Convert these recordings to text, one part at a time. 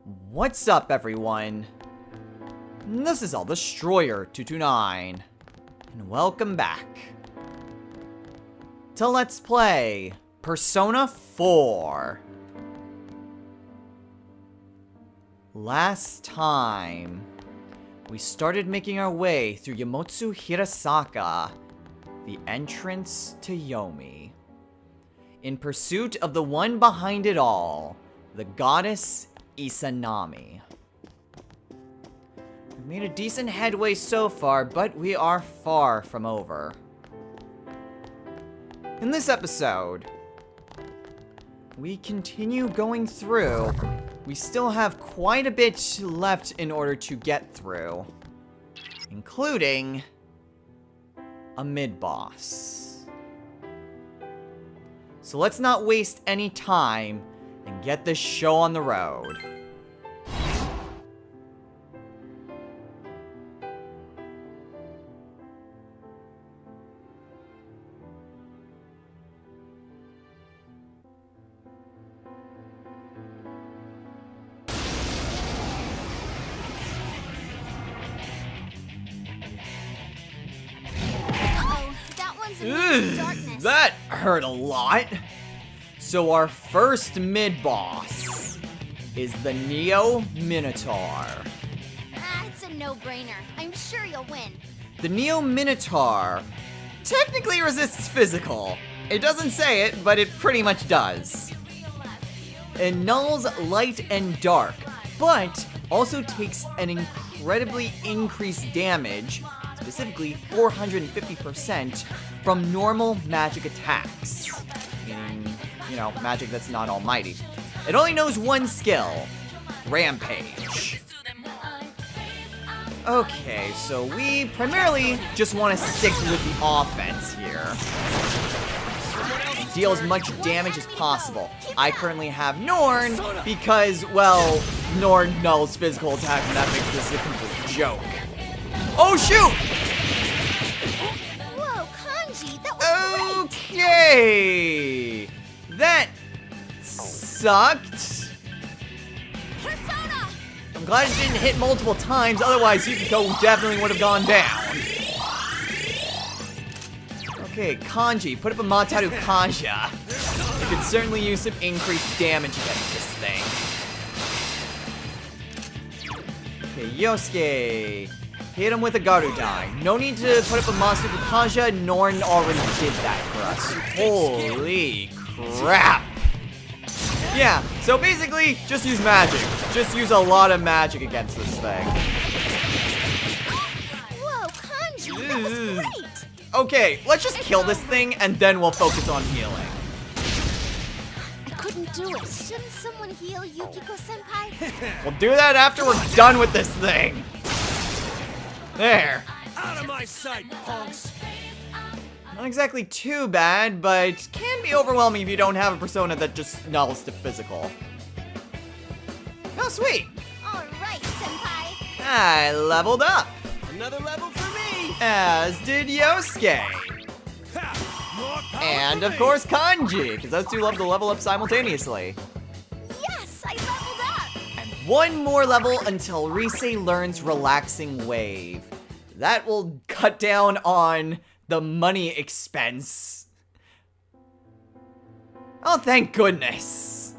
What's up, everyone? This is All Destroyer 229, and welcome back to Let's Play Persona 4. Last time, we started making our way through Yamotsu Hirasaka, the entrance to Yomi, in pursuit of the one behind it all, the goddess Izanami. We've made a decent headway so far, but we are far from over. In this episode, we continue going through. We still have quite a bit left in order to get through, including a mid-boss. So let's not waste any time and get this show on the road. That hurt a lot. So our first mid-boss is the Minotaur. It's a no-brainer. I'm sure you'll win. The Minotaur technically resists physical. It doesn't say it, but it pretty much does. It nulls light and dark, but also takes an incredibly increased damage, specifically 450%, from normal magic attacks. Meaning, you know, magic that's not almighty. It only knows one skill, Rampage. Okay, so we primarily just want to stick with the offense here. Deal as much damage as possible. I currently have Norn because, well, Norn nulls physical attack and that makes this a complete joke. Oh shoot! Okay, that sucked. Persona! I'm glad it didn't hit multiple times, otherwise Yukiko definitely would have gone down. Okay, Kanji, put up a Mataru Kaja. You could certainly use some increased damage against this thing. Okay, Yosuke. Hit him with a Garudai. No need to put up a Masuku Kaja. Norn already did that for us. Holy crap. Yeah, so basically, just use magic. Just use a lot of magic against this thing. Whoa, Kanji, that was great. Okay, let's just kill this thing and then we'll focus on healing. I couldn't do it. Shouldn't someone heal Yukiko-senpai? We'll do that after we're done with this thing. There. Out of my sight, punks! Not exactly too bad, but can be overwhelming if you don't have a persona that just nulls the physical. Oh, sweet. All right, senpai. I leveled up. Another level for me! As did Yosuke. Ha! More power And, for of me. course, Kanji, because those two love to level up simultaneously. Yes, I leveled up. And one more level until Rise learns Relaxing Wave. That will cut down on the money expense. Oh, thank goodness.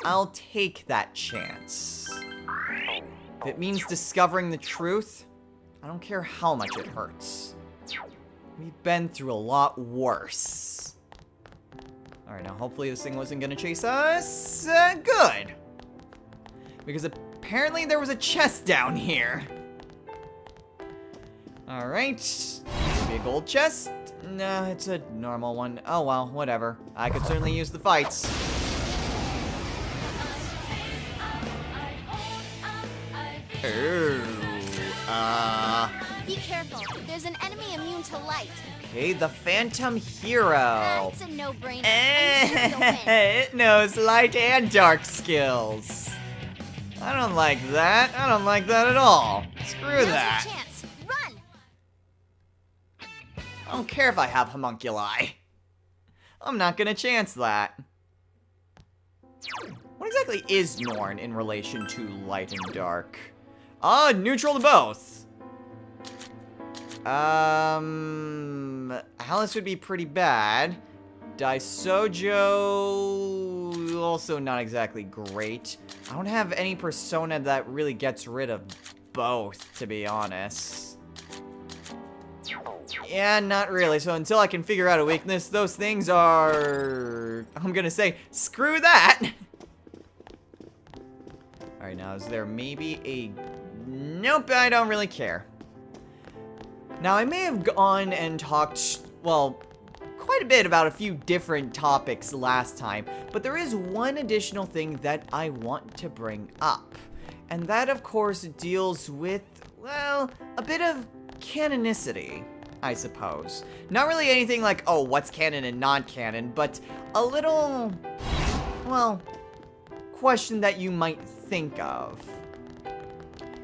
I'll take that chance. If it means discovering the truth, I don't care how much it hurts. We've been through a lot worse. Alright, now hopefully this thing wasn't gonna chase us. Good. Because apparently there was a chest down here. Alright. Maybe a gold chest? No, it's a normal one. Oh well, whatever. I could certainly use the fights. Ooh, Be careful. There's an enemy immune to light. Okay, the Phantom Hero. It's a no-brainer. I'm sure you'll win. It knows light and dark skills. I don't like that. I don't like that at all. Screw Now's that. your chance. Run! I don't care if I have homunculi. I'm not gonna chance that. What exactly is Norn in relation to light and dark? Neutral to both. Alice would be pretty bad. Daisojo, also not exactly great. I don't have any persona that really gets rid of both, to be honest. Yeah, not really. So until I can figure out a weakness, those things are... I'm gonna say, screw that! Alright, now is there maybe a... Nope, I don't really care. Now, I may have gone and talked, well, quite a bit about a few different topics last time, but there is one additional thing that I want to bring up. And that, of course, deals with, well, a bit of canonicity, I suppose. Not really anything like, oh, what's canon and non-canon, but a little, well, question that you might think of.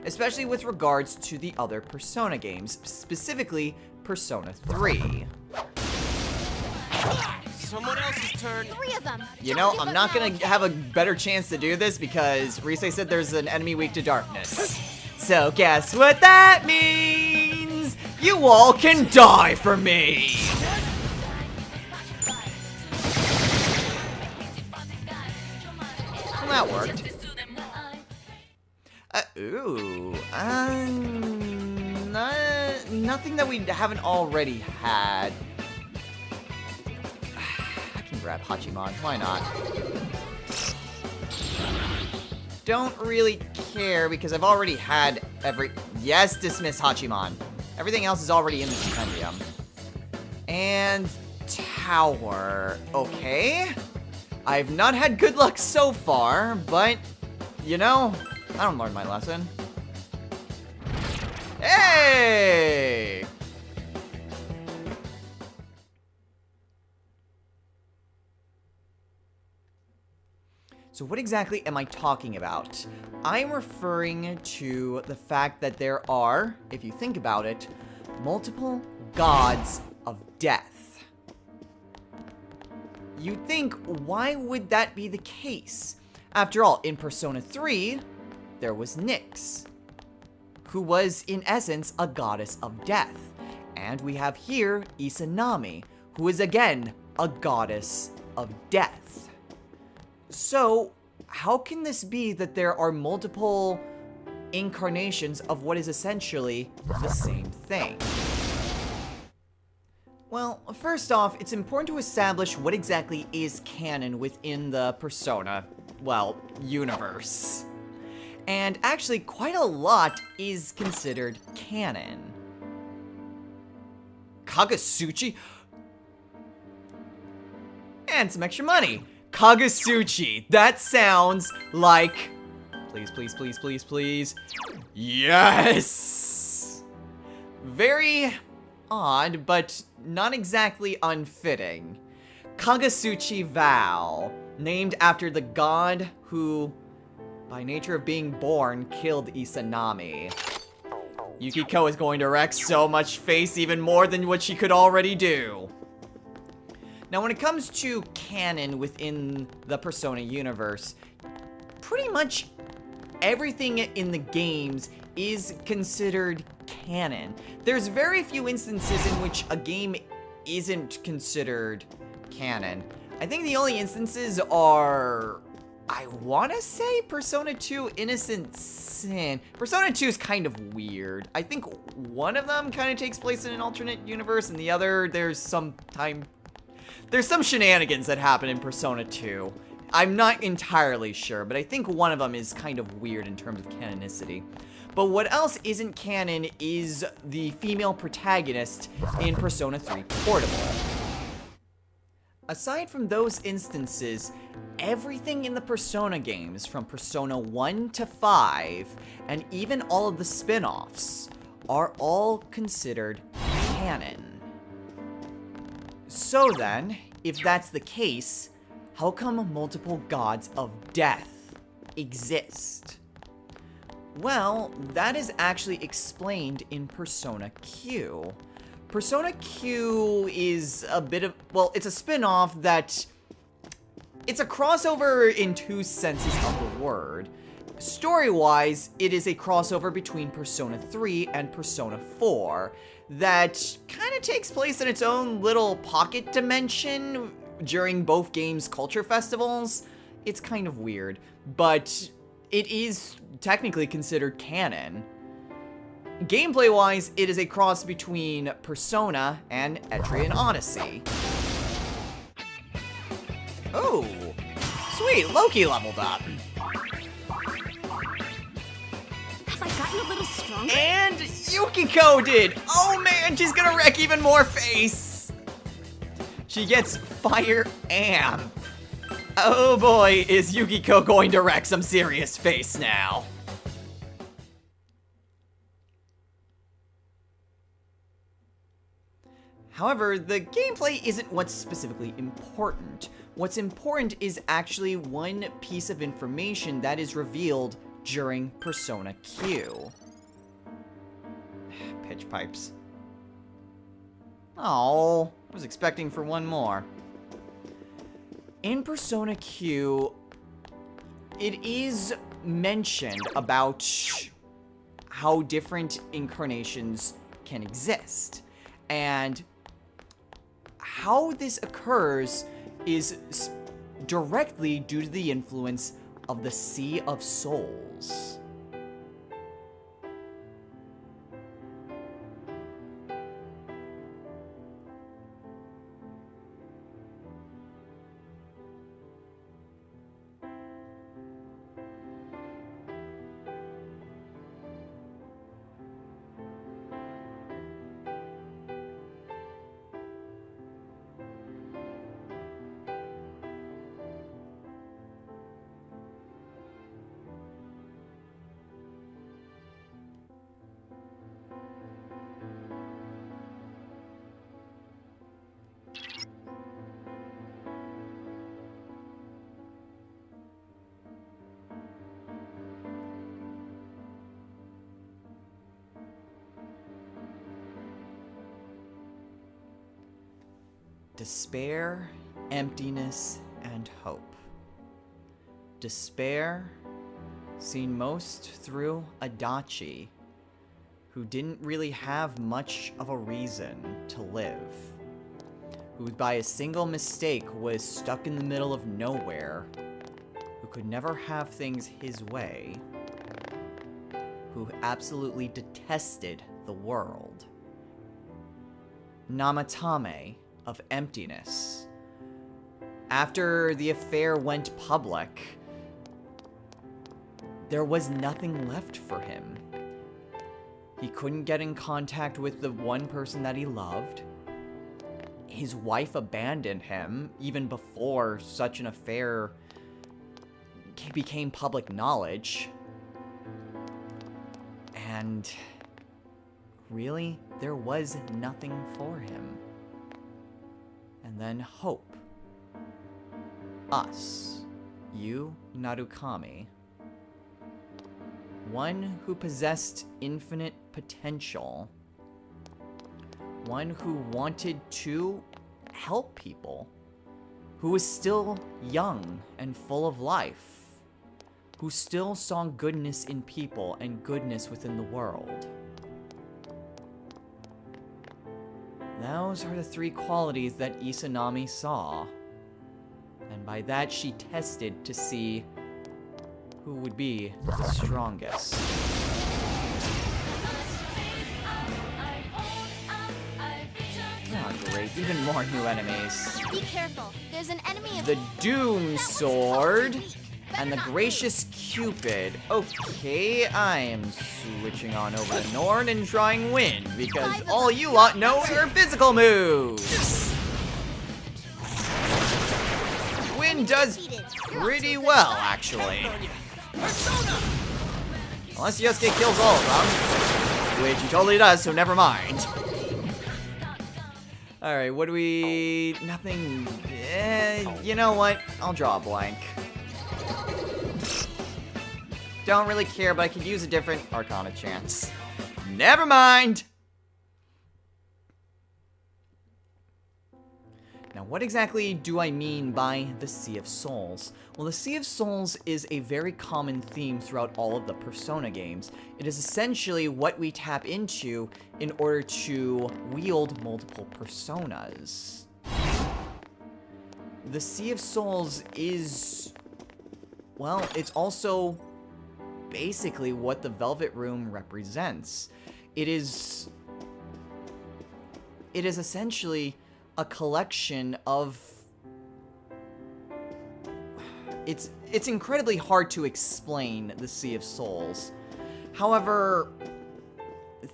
Especially with regards to the other Persona games, specifically Persona 3. Someone else's turn. 3 of them. You know, I'm not gonna have a better chance to do this because Rise said there's an enemy weak to darkness. So guess what that means? You all can die for me! Well, that worked. Nothing that we haven't already had. I can grab Hachiman, why not? Don't really care because I've already had yes, dismiss Hachiman. Everything else is already in the compendium. And Tower, okay. I've not had good luck so far, but, you know, I don't learn my lesson. Hey! So what exactly am I talking about? I'm referring to the fact that there are, if you think about it, multiple gods of death. You'd think, why would that be the case? After all, in Persona 3, there was Nyx, who was, in essence, a goddess of death. And we have here Izanami, who is, again, a goddess of death. So, how can this be that there are multiple incarnations of what is essentially the same thing? Well, first off, it's important to establish what exactly is canon within the Persona, well, universe. And actually, quite a lot is considered canon. Kagasuchi? And some extra money. Kagasuchi. That sounds like... Please, please, please, please, please. Yes! Very odd, but not exactly unfitting. Kagasuchi Vow. Named after the god who, by nature of being born, killed Izanami. Yukiko is going to wreck so much face even more than what she could already do. Now, when it comes to canon within the Persona universe, pretty much everything in the games is considered canon. There's very few instances in which a game isn't considered canon. I think the only instances are, I want to say Persona 2 Innocent Sin. Persona 2 is kind of weird. I think one of them kind of takes place in an alternate universe, and the other, there's some shenanigans that happen in Persona 2. I'm not entirely sure, but I think one of them is kind of weird in terms of canonicity. But what else isn't canon is the female protagonist in Persona 3 Portable. Aside from those instances, everything in the Persona games, from Persona 1 to 5, and even all of the spin-offs, are all considered canon. So then, if that's the case, how come multiple gods of death exist? Well, that is actually explained in Persona Q. Persona Q is a bit of, well, it's a spin-off that, it's a crossover in two senses of the word. Story-wise, it is a crossover between Persona 3 and Persona 4 that kind of takes place in its own little pocket dimension during both games' culture festivals. It's kind of weird, but it is technically considered canon. Gameplay-wise, it is a cross between Persona and Etrian Odyssey. Oh, sweet, Loki leveled up. Have I gotten a little stronger? And Yukiko did! Oh man, she's gonna wreck even more face! She gets Fire Amp. Oh boy, is Yukiko going to wreck some serious face now. However, the gameplay isn't what's specifically important. What's important is actually one piece of information that is revealed during Persona Q. Pitch pipes. Oh, I was expecting for one more. In Persona Q, it is mentioned about how different incarnations can exist. And how this occurs is directly due to the influence of the Sea of Souls. Despair, emptiness, and hope. Despair, seen most through Adachi, who didn't really have much of a reason to live, who by a single mistake was stuck in the middle of nowhere, who could never have things his way, who absolutely detested the world. Namatame, of emptiness. After the affair went public, there was nothing left for him. He couldn't get in contact with the one person that he loved. His wife abandoned him even before such an affair became public knowledge. And really, there was nothing for him. And then hope. Us. You, Narukami. One who possessed infinite potential. One who wanted to help people. Who was still young and full of life. Who still saw goodness in people and goodness within the world. Those are the three qualities that Izanami saw. And by that she tested to see who would be the strongest. Oh great, even more new enemies. Be careful. There's an enemy. The Doom Sword and the Gracious Cupid. Okay, I am switching on over to Nord and trying Wind, because all you lot know are physical moves. Wind does pretty well, actually. Unless Yosuke kills all of them, which he totally does, so never mind. Alright, what do we... Nothing... you know what? I'll draw a blank. Don't really care, but I could use a different Arcana chance. Never mind! Now, what exactly do I mean by the Sea of Souls? Well, the Sea of Souls is a very common theme throughout all of the Persona games. It is essentially what we tap into in order to wield multiple personas. The Sea of Souls is... well, it's also basically what the Velvet Room represents. It is essentially a collection of... It's incredibly hard to explain the Sea of Souls. However,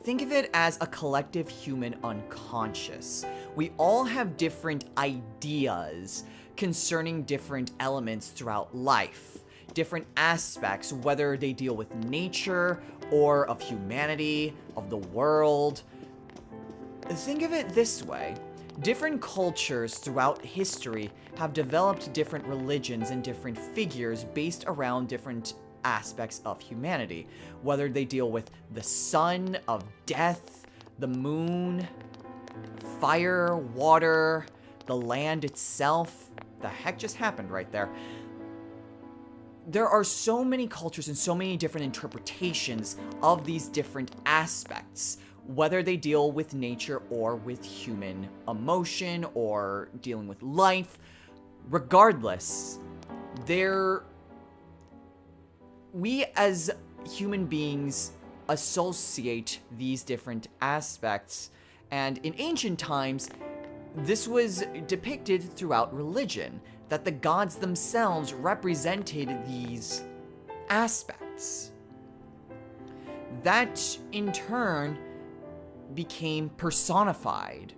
think of it as a collective human unconscious. We all have different ideas concerning different elements throughout life. Different aspects, whether they deal with nature or of humanity, of the world. Think of it this way. Different cultures throughout history have developed different religions and different figures based around different aspects of humanity. Whether they deal with the sun of death, the moon, fire, water, the land itself. The heck just happened right there? There are so many cultures and so many different interpretations of these different aspects, whether they deal with nature or with human emotion or dealing with life. Regardless, we as human beings associate these different aspects, and in ancient times, this was depicted throughout religion, that the gods themselves represented these aspects. That, in turn, became personified,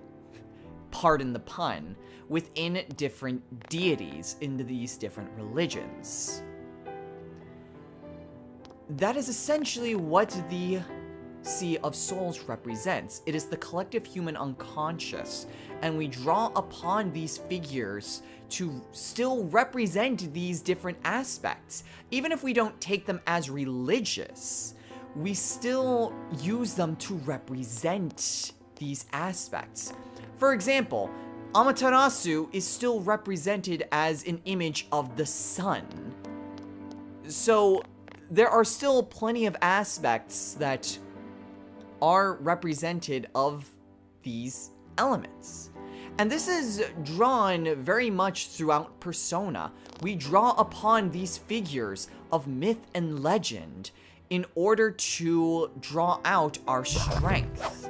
pardon the pun, within different deities into these different religions. That is essentially what the Sea of Souls represents. It is the collective human unconscious, and we draw upon these figures to still represent these different aspects. Even if we don't take them as religious, we still use them to represent these aspects. For example, Amaterasu is still represented as an image of the sun. So there are still plenty of aspects that are represented of these elements. And this is drawn very much throughout Persona. We draw upon these figures of myth and legend in order to draw out our strength.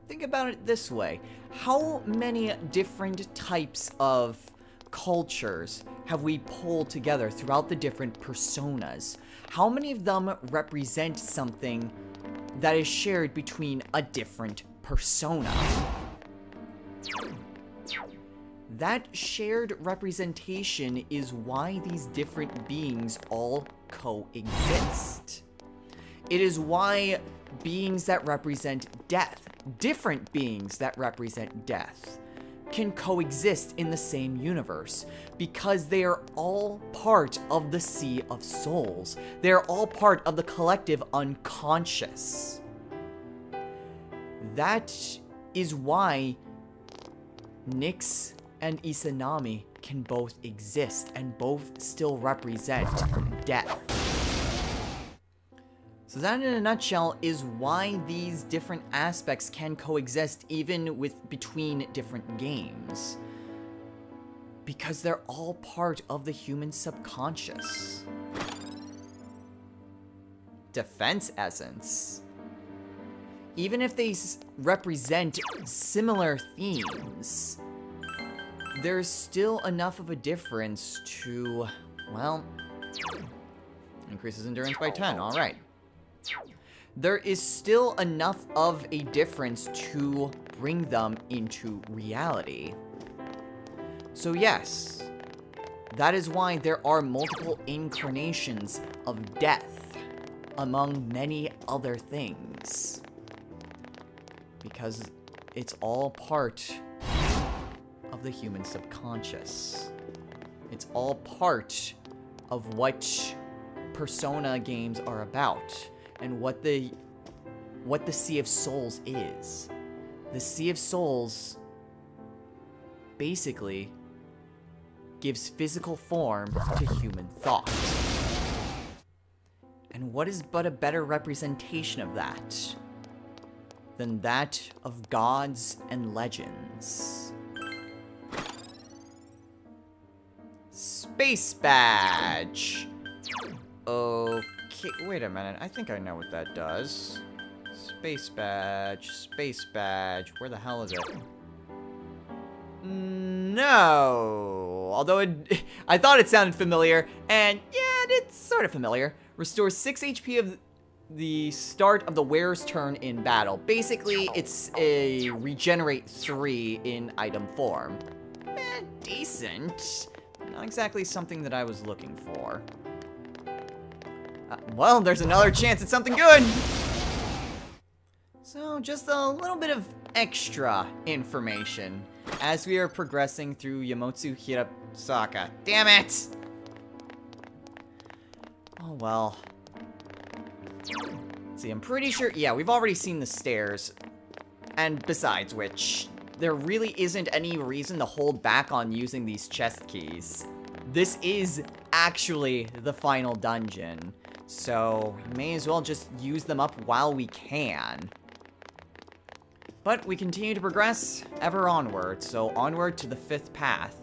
Think about it this way. How many different types of cultures have we pulled together throughout the different personas? How many of them represent something that is shared between a different persona? That shared representation is why these different beings all coexist. It is why beings that represent death, different beings that represent death, can coexist in the same universe, because they are all part of the Sea of Souls. They are all part of the collective unconscious. That is why Nyx and Izanami can both exist and both still represent death. So that, in a nutshell, is why these different aspects can coexist even between different games. Because they're all part of the human subconscious. Defense essence. Even if they represent similar themes, there's still enough of a difference to, well, increases endurance by 10, alright. There is still enough of a difference to bring them into reality. So yes, that is why there are multiple incarnations of death, among many other things. because it's all part of the human subconscious. It's all part of what Persona games are about and what the Sea of Souls is. The Sea of Souls basically gives physical form to human thought. And what is but a better representation of that than that of gods and legends? Space badge. Okay, wait a minute. I think I know what that does. Space badge, space badge. Where the hell is it? No. Although I thought it sounded familiar, and yeah, it's sort of familiar. Restores 6 HP of the start of the wearer's turn in battle. Basically, it's a regenerate 3 in item form. Decent. Not exactly something that I was looking for. Well, there's another chance at something good! So, just a little bit of extra information as we are progressing through Yamotsu Hirasaka. Damn it! Oh well. Let's see, I'm pretty sure... Yeah, we've already seen the stairs. And besides which, there really isn't any reason to hold back on using these chest keys. This is actually the final dungeon. So, we may as well just use them up while we can. But we continue to progress ever onward, so onward to the 5th path.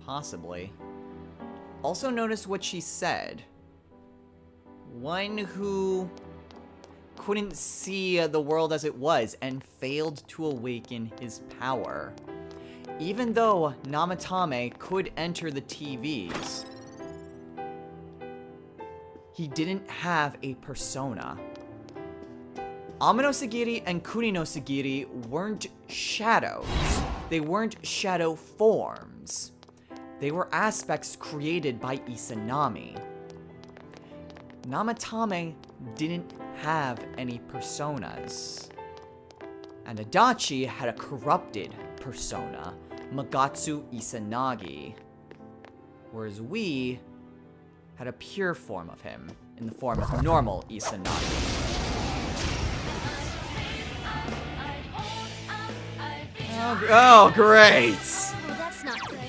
Possibly. Also notice what she said. One who couldn't see the world as it was and failed to awaken his power. Even though Namatame could enter the TVs, he didn't have a persona. Amano-sagiri and Kuni-no-sagiri weren't shadows. They weren't shadow forms. They were aspects created by Izanami. Namatame didn't have any personas. And Adachi had a corrupted persona, Magatsu Izanagi. Whereas we had a pure form of him, in the form of normal Izanagi. Oh, great! Oh, that's not good.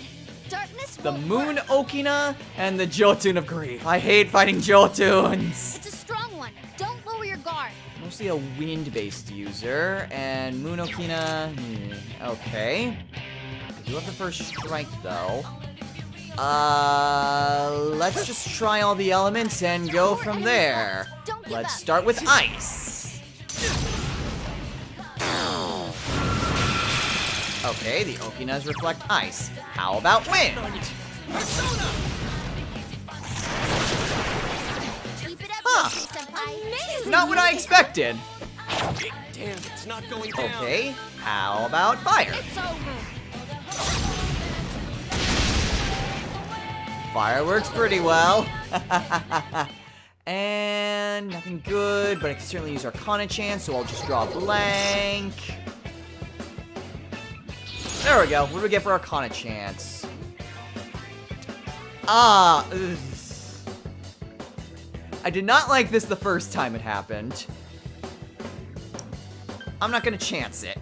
Darkness The won't Moon work. Okina and the Jotun of Grief. I hate fighting Jotuns. It's a strong one. Don't lower your guard. Mostly a wind-based user, and Moon Okina, okay. I do have the first strike, though. Let's just try all the elements and go from there. Don't give Let's up. start with ice. Okay, the Okinas reflect ice. How about wind? Keep it up, Huh. Senpai. Not what I expected. Damn, it's not going down. Okay, how about fire? It's over. Fire works pretty well. And nothing good, but I can certainly use Arcana chance, so I'll just draw a blank. There we go. What do we get for Arcana chance? Ugh. I did not like this the first time it happened. I'm not gonna chance it.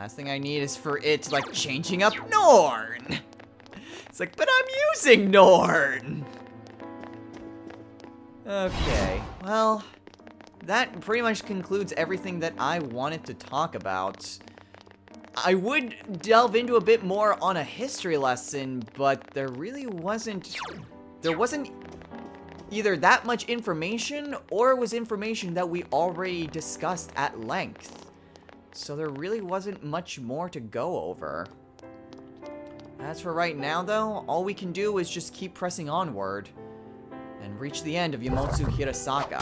Last thing I need is for it, like, changing up Norn. It's like, but I'm using Norn. Okay, well, that pretty much concludes everything that I wanted to talk about. I would delve into a bit more on a history lesson, but there wasn't either that much information, or it was information that we already discussed at length. So there really wasn't much more to go over. As for right now, though, all we can do is just keep pressing onward and reach the end of Yomotsu Hirasaka.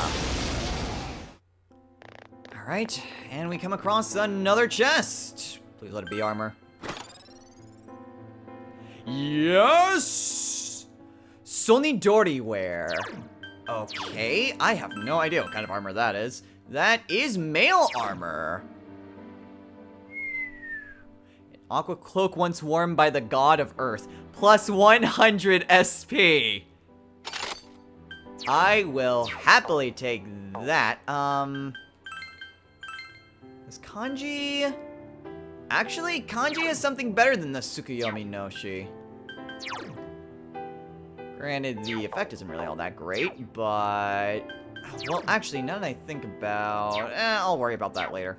Alright, and we come across another chest. Please let it be armor. Yes! Sonidori wear. Okay, I have no idea what kind of armor that is. That is mail armor. An aqua cloak once worn by the god of earth. Plus 100 SP. I will happily take that. Is kanji... Actually, kanji is something better than the Tsukuyomi Noshi. Granted, the effect isn't really all that great, but... Well, actually, now that I think about... I'll worry about that later.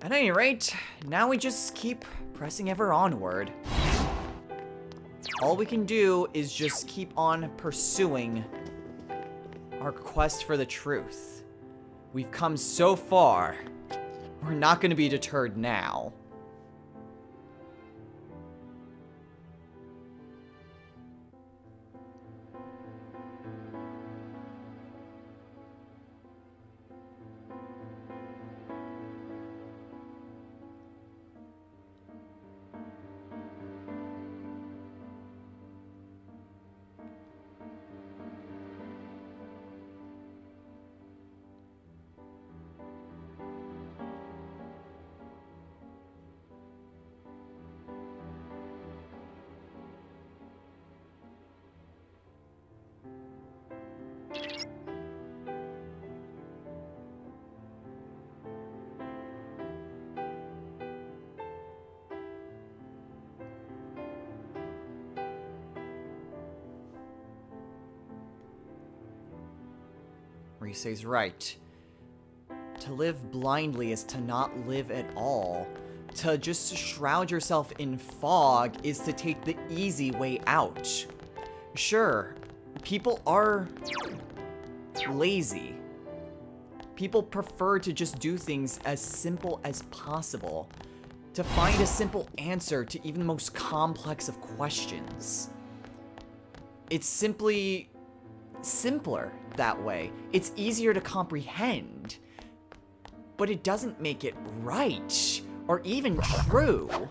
At any rate, now we just keep pressing ever onward. All we can do is just keep on pursuing our quest for the truth. We've come so far. We're not going to be deterred now. Risei's right. To live blindly is to not live at all. To just shroud yourself in fog is to take the easy way out. Sure, people are lazy. People prefer to just do things as simple as possible. To find a simple answer to even the most complex of questions. It's simply simpler that way. It's easier to comprehend. But it doesn't make it right or even true.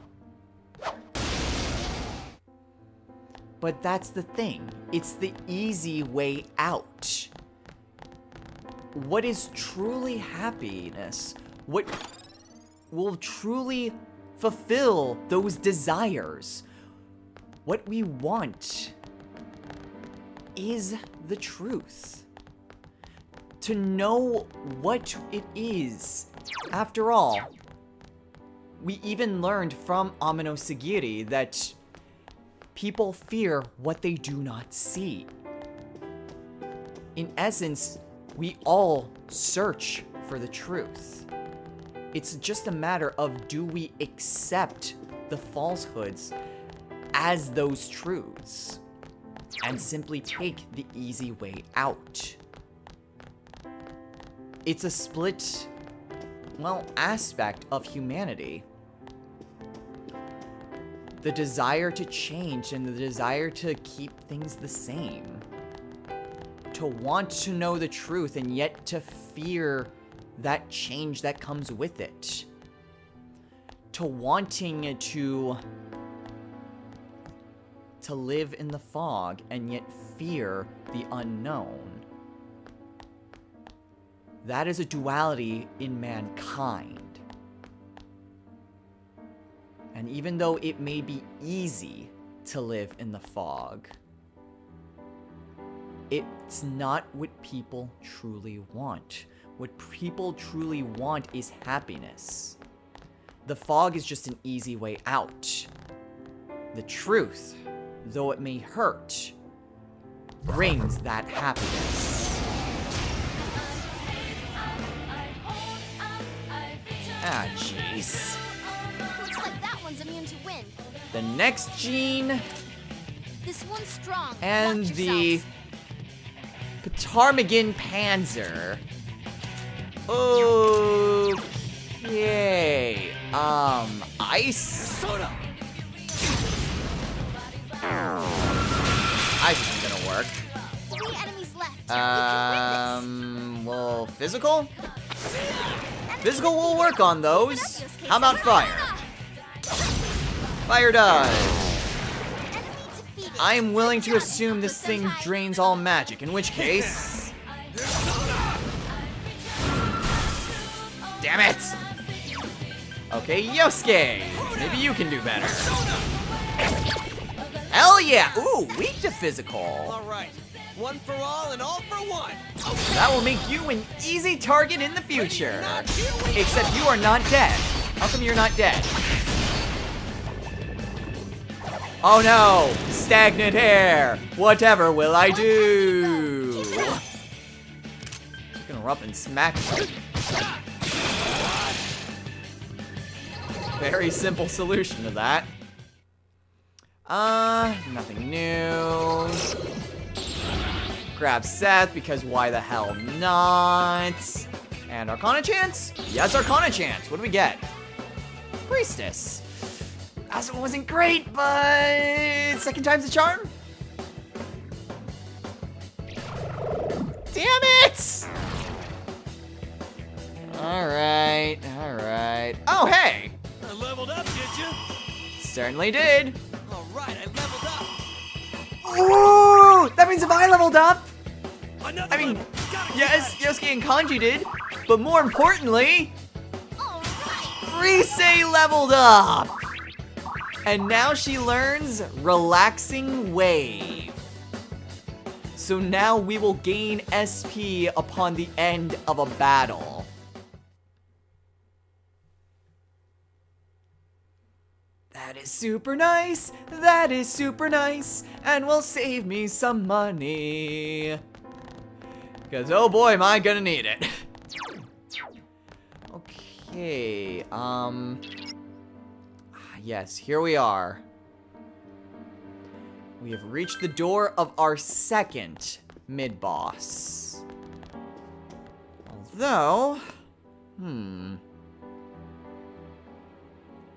But that's the thing. It's the easy way out. What is truly happiness? What will truly fulfill those desires? What we want is the truth. To know what it is. After all, we even learned from Amino Sagiri that people fear what they do not see. In essence, we all search for the truth. It's just a matter of, do we accept the falsehoods as those truths and simply take the easy way out? It's a split, well, aspect of humanity. The desire to change and the desire to keep things the same. To want to know the truth and yet to fear that change that comes with it. To wanting to live in the fog and yet fear the unknown. That is a duality in mankind. And even though it may be easy to live in the fog, it's not what people truly want. What people truly want is happiness. The fog is just an easy way out. The truth, though it may hurt, brings that happiness. Ah, jeez. Looks like that one's immune to wind. The next gene This one's strong. and Watch the yourselves. Ptarmigan Panzer. Okay. Ice? Soda! Ice isn't gonna work. 3 enemies left. We can win Well, physical? Physical will work on those. How about fire? Fire does. this. Enemy defeated. I am willing to Good job, assume this Yukiko thing Senpai. drains all magic, in which case... Damn it! Okay, Yosuke! Maybe you can do better. Hell yeah! Ooh, weak to physical. All right. One for all and all for one. That will make you an easy target in the future. Except you are not dead. How come you're not dead? Oh no! Stagnant hair! Whatever will I do? Gonna rub and smack you. Very simple solution to that. Nothing new. Grab Seth, because why the hell not? And Arcana chance? Yes, Arcana chance. What do we get? Priestess. Last one wasn't great, but second time's a charm? Damn it! Alright, alright. Oh, hey! I leveled up, did you? Certainly did. All right, I leveled up. Ooh! That means if I leveled up, Another I mean, one. Gotta yes, keep Yosuke and Kanji did, but more importantly, All right. Rise leveled up! And now she learns Relaxing Wave. So now we will gain SP upon the end of a battle. That is super nice, that is super nice, and will save me some money. Because, oh boy, am I gonna need it. Okay, yes, here we are. We have reached the door of our second mid-boss. Although,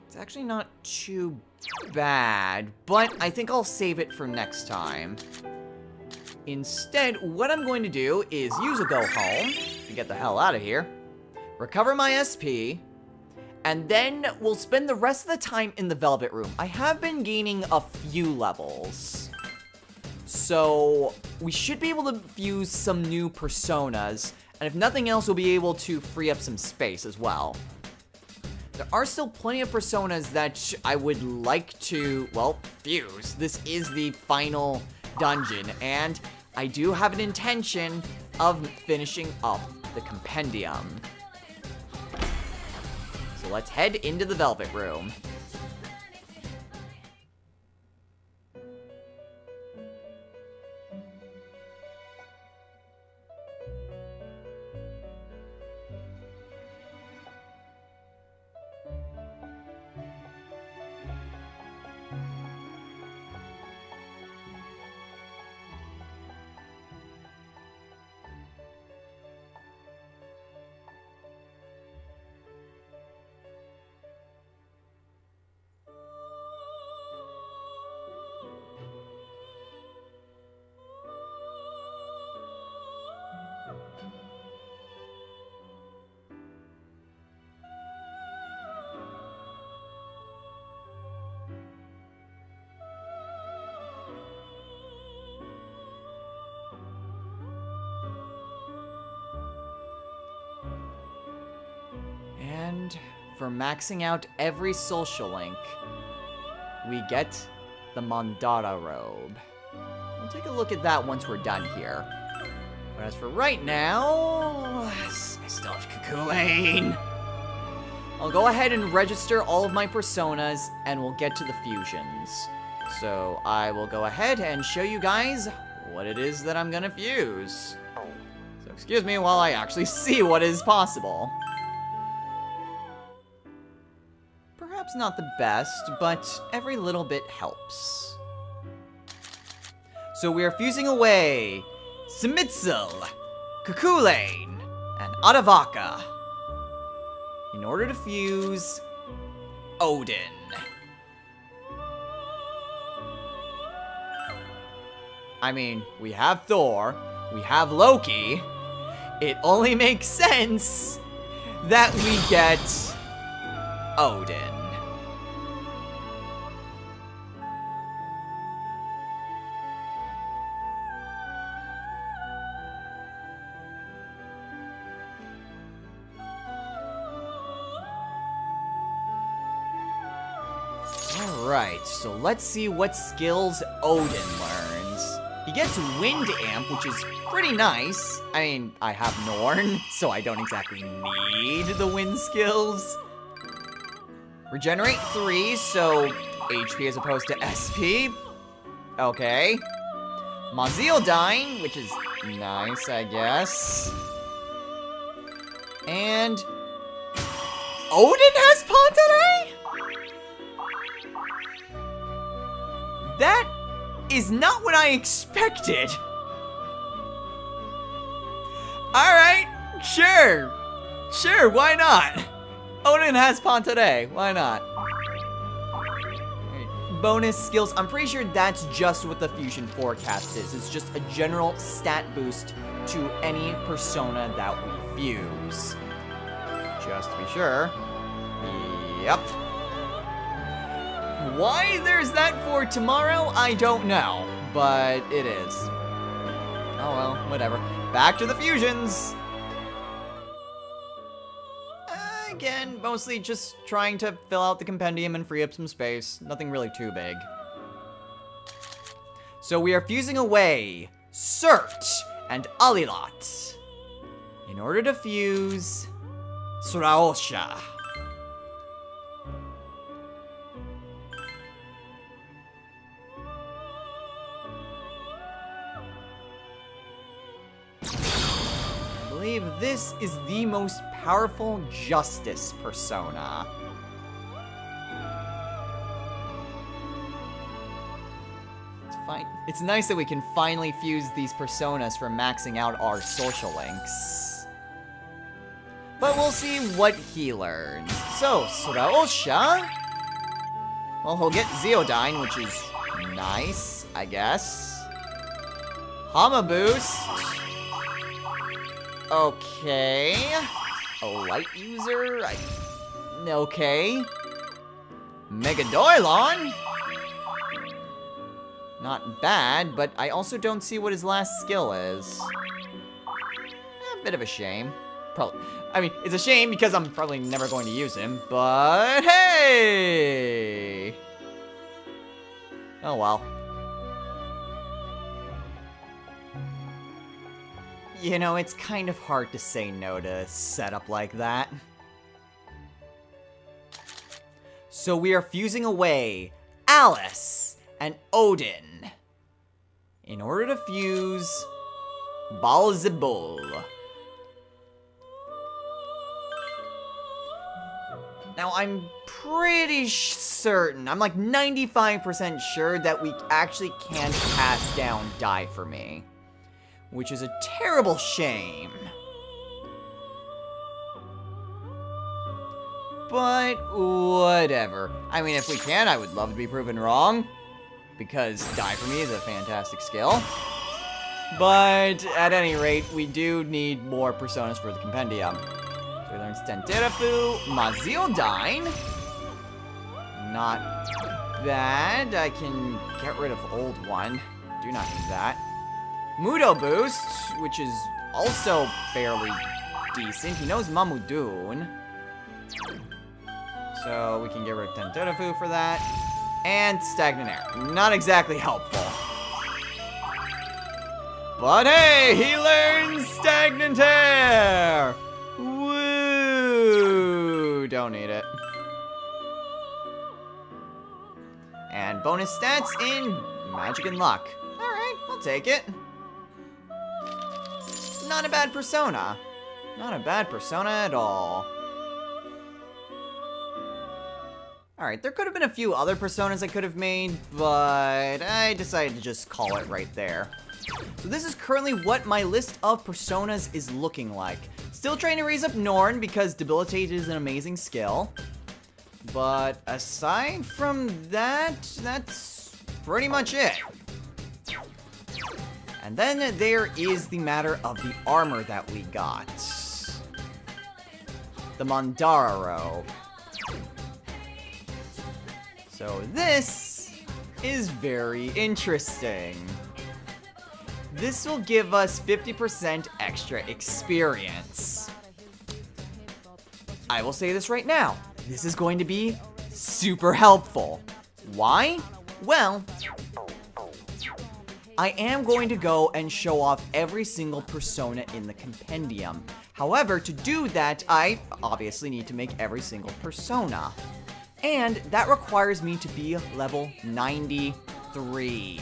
it's actually not too bad, but I think I'll save it for next time. Instead, what I'm going to do is use a go home to get the hell out of here, recover my SP, and then we'll spend the rest of the time in the Velvet Room. I have been gaining a few levels, so we should be able to fuse some new personas, and if nothing else, we'll be able to free up some space as well. There are still plenty of personas that I would like to, well, fuse. This is the final dungeon, and I do have an intention of finishing up the compendium. So let's head into the Velvet Room. And for maxing out every social link, we get the Mandara robe. We'll take a look at that once we're done here. But as for right now, I stuff, Cuculain. I'll go ahead and register all of my personas, and we'll get to the fusions. So I will go ahead and show you guys what it is that I'm gonna fuse. So excuse me while I actually see what is possible. Perhaps not the best, but every little bit helps. So we are fusing away Simitzel, Cuculain, and Adavaka in order to fuse Odin. I mean, we have Thor, we have Loki. It only makes sense that we get Odin. Alright, so let's see what skills Odin learns. He gets Wind Amp, which is pretty nice. I mean, I have Norn, so I don't exactly need the wind skills. Regenerate 3, so HP as opposed to SP. Okay. Mazildine, which is nice, I guess. And Odin has Pantare? That is not what I expected. Alright, sure. Sure, why not? Odin has Pantare, why not? Right. Bonus skills, I'm pretty sure that's just what the fusion forecast is. It's just a general stat boost to any persona that we fuse. Just to be sure. Yep. Why there's that for tomorrow, I don't know, but it is. Oh well, whatever. Back to the fusions! Again, mostly just trying to fill out the compendium and free up some space. Nothing really too big. So we are fusing away Surt and Alilat in order to fuse Suraosha. I believe this is the most powerful justice persona. It's fine. It's nice that we can finally fuse these personas for maxing out our social links. But we'll see what he learns. So, Suraosha. Well, he'll get Zeodine, which is nice, I guess. Hama Boost. Okay. A light user? Okay. Megadoylon? Not bad, but I also don't see what his last skill is. A bit of a shame. I mean, it's a shame because I'm probably never going to use him, but hey! Oh well. You know, it's kind of hard to say no to a setup like that. So we are fusing away Alice and Odin in order to fuse Balzebul. Now, I'm pretty certain, I'm like 95% sure that we actually can pass down Die for Me, which is a terrible shame. But whatever. I mean, if we can, I would love to be proven wrong, because Die for Me is a fantastic skill. But at any rate, we do need more personas for the compendium. So we learn Stenterafu, Mazildine. Not bad. I can get rid of old one. Do not need that. Mudo Boost, which is also fairly decent. He knows Mamudun. So we can get rid of Tenterafu for that. And Stagnant Air. Not exactly helpful. But hey, he learns Stagnant Air! And bonus stats in magic and luck. Alright, I'll take it. Not a bad persona. Not a bad persona at all. Alright, there could have been a few other personas I could have made, but I decided to just call it right there. So this is currently what my list of personas is looking like. Still trying to raise up Norn because Debilitate is an amazing skill. But aside from that, that's pretty much it. And then there is the matter of the armor that we got. The Mandara robe. So this is very interesting. This will give us 50% extra experience. I will say this right now. This is going to be super helpful. Why? Well, I am going to go and show off every single persona in the compendium. However, to do that, I obviously need to make every single persona. And that requires me to be level 93.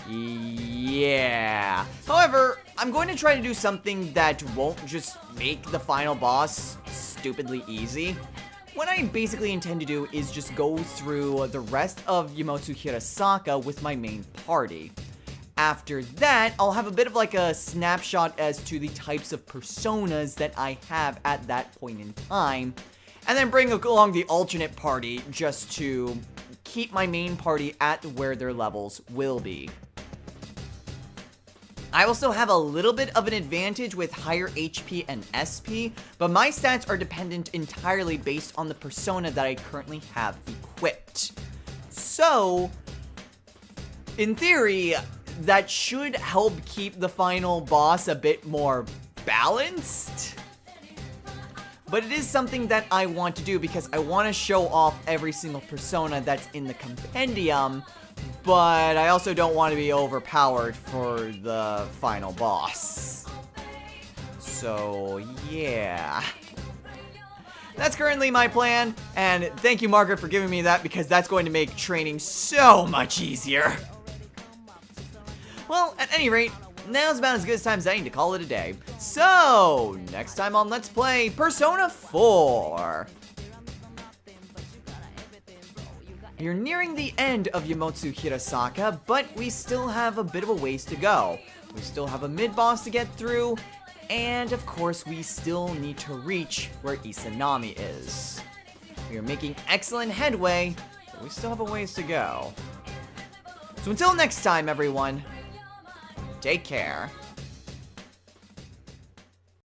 Yeah. However, I'm going to try to do something that won't just make the final boss stupidly easy. What I basically intend to do is just go through the rest of Yamotsu Hirasaka with my main party. After that, I'll have a bit of like a snapshot as to the types of personas that I have at that point in time, and then bring along the alternate party just to keep my main party at where their levels will be. I will still have a little bit of an advantage with higher HP and SP, but my stats are dependent entirely based on the persona that I currently have equipped. So, in theory, that should help keep the final boss a bit more balanced. But it is something that I want to do because I want to show off every single persona that's in the compendium, but I also don't want to be overpowered for the final boss. So, yeah. That's currently my plan, and thank you, Margaret, for giving me that because that's going to make training so much easier. Well, at any rate, now's about as good a time as any to call it a day. So, next time on Let's Play Persona 4. You're nearing the end of Yamotsu Hirasaka, but we still have a bit of a ways to go. We still have a mid-boss to get through, and of course we still need to reach where Izanami is. We are making excellent headway, but we still have a ways to go. So until next time, everyone, take care.